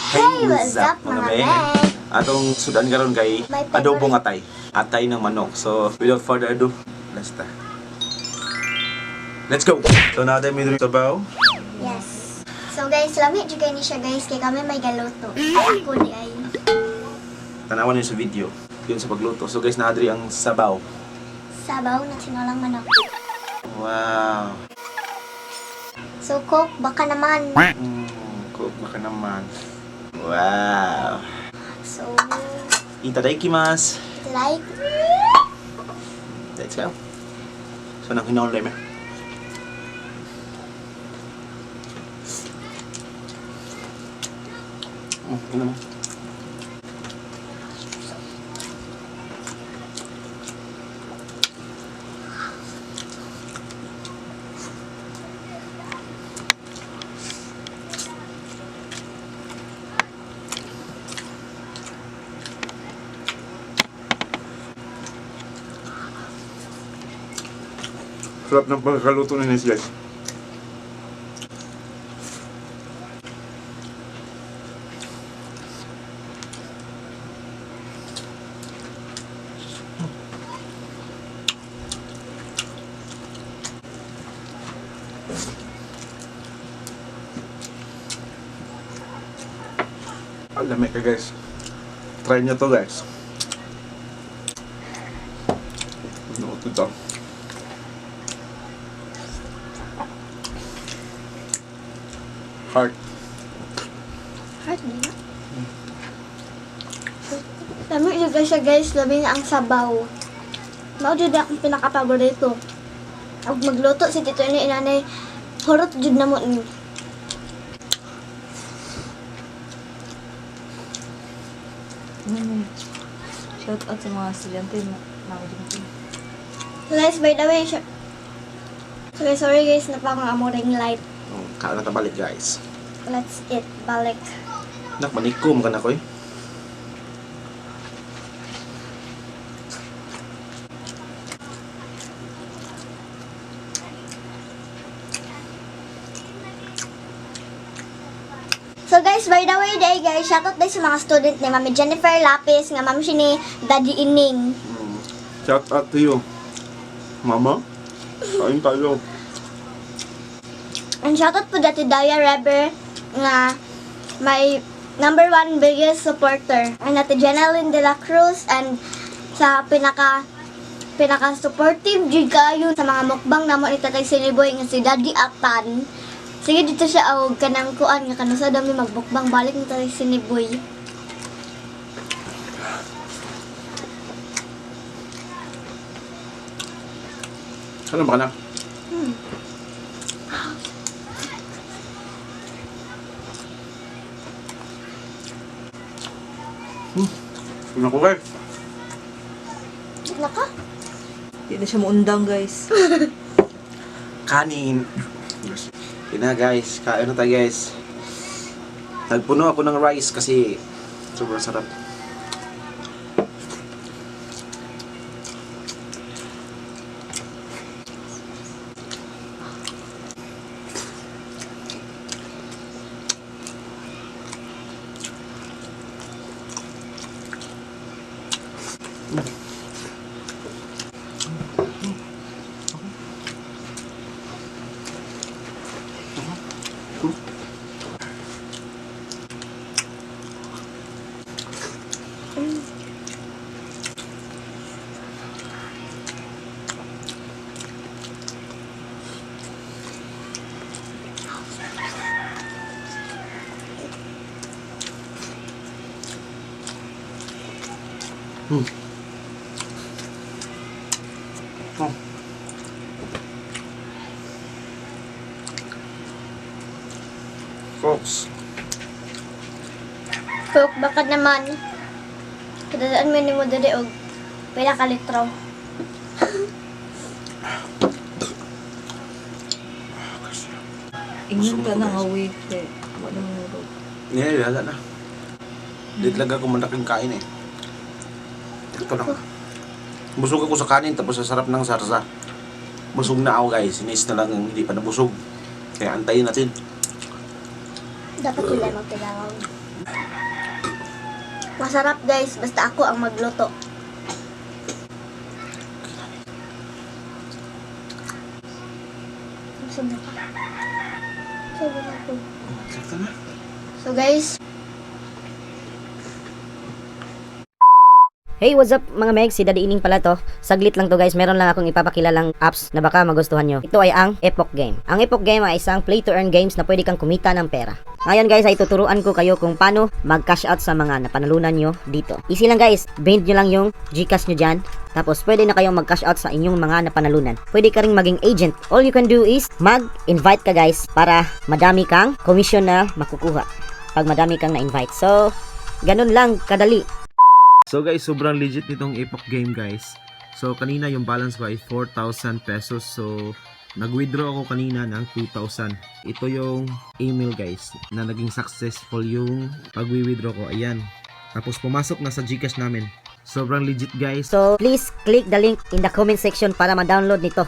Hey, what's up mga men? Atong sudan karon kay My favorite. adobong atay. Atay ng manok. So, without further ado, let's go! So, natin may drink sabaw. Yes. So guys, lamig juga ni siya guys, kay kami may galuto. Ay, ako di ay. Tanawan niyo sa video. Yun sa pagluto. So guys, naadri ang sabaw. Sabaw na sinolang manok. Wow! So coke, baka naman. Cook baka naman. Wow! So, Itadakimasu! like, Let's go! So, nang hinahon lang ano naman? Sarap ng pagkakaluto ni Nes, guys. Alam ka guys. Try nyo to guys. Ano ito? Heart. heart nila. Lamig juga siya guys, labi na ang sabaw. Mao jud akong pinaka-paborito. Ug magluto si Tito ni inanay, horot jud na mo ni. Shout out sa mga estudyante na namin. So guys, by the way, so guys, sorry guys, napakang amoring light. Kain na tabalik guys. Let's eat balik. Nak, manikom ka na ko eh. So guys, by the way, day guys, shoutout day sa mga student ni Mami Jennifer Lapis, nga ma'am siya ni Daddy Ining. Shout out to you. Mama, kain tayo. And shoutout po dati Daya Reber, nga may #1 biggest supporter. And dati Jeneline De La Cruz, and sa pinaka-supportive jud kayo sa mga mukbang namon ni Tatay Siniboy nga si Daddy Atan. Sige dito siya og kanang kuan nga kanusa daw mi magbukbang balik ni Tatay Siniboy. Ano ba ka na? Ano ko guys? Naka? Hindi na siya maundang, guys. Kanin. Yun na guys, kain na tayo guys. Nagpuno ako ng rice kasi sobrang sarap. Oh. Folks. Coke baka naman. Kadadaan mo ni mo dali og pila ka litro. Ingin ka na nga, wait. Wala mo nuro. Wala na. Di talaga ako malaking kain eh. Ito lang. Busog ako sa kanin tapos sa sarap ng sarsa. Busog na ako guys. Sinis na lang hindi pa nabusog. Kaya antayin natin. Dapat sila magtilangaw. Masarap guys, basta ako ang magluto. Sabi na ako. Sakto na. So guys, Hey, what's up mga Meg? Si Daddy Ining pala to. Saglit lang to guys, meron lang akong ipapakilalang apps na baka magustuhan nyo. Ito ay ang Epoch Game. Ang Epoch Game ay isang play-to-earn games na pwede kang kumita ng pera. Ngayon guys ay tuturuan ko kayo kung paano mag-cash out sa mga napanalunan nyo dito. Easy lang guys, bind nyo lang yung Gcash nyo dyan. Tapos pwede na kayong mag-cash out sa inyong mga napanalunan. Pwede ka ring maging agent. All you can do is mag-invite ka guys para madami kang commission na makukuha pag madami kang na-invite. So, ganun lang kadali. So guys, sobrang legit nitong Epoch Game guys. So kanina yung balance ko ay 4,000 pesos. So nag-withdraw ako kanina ng 2,000. Ito yung email guys na naging successful yung pag-withdraw ko. Ayan. Tapos pumasok na sa Gcash namin. Sobrang legit guys. So, please click the link in the comment section para ma-download nito.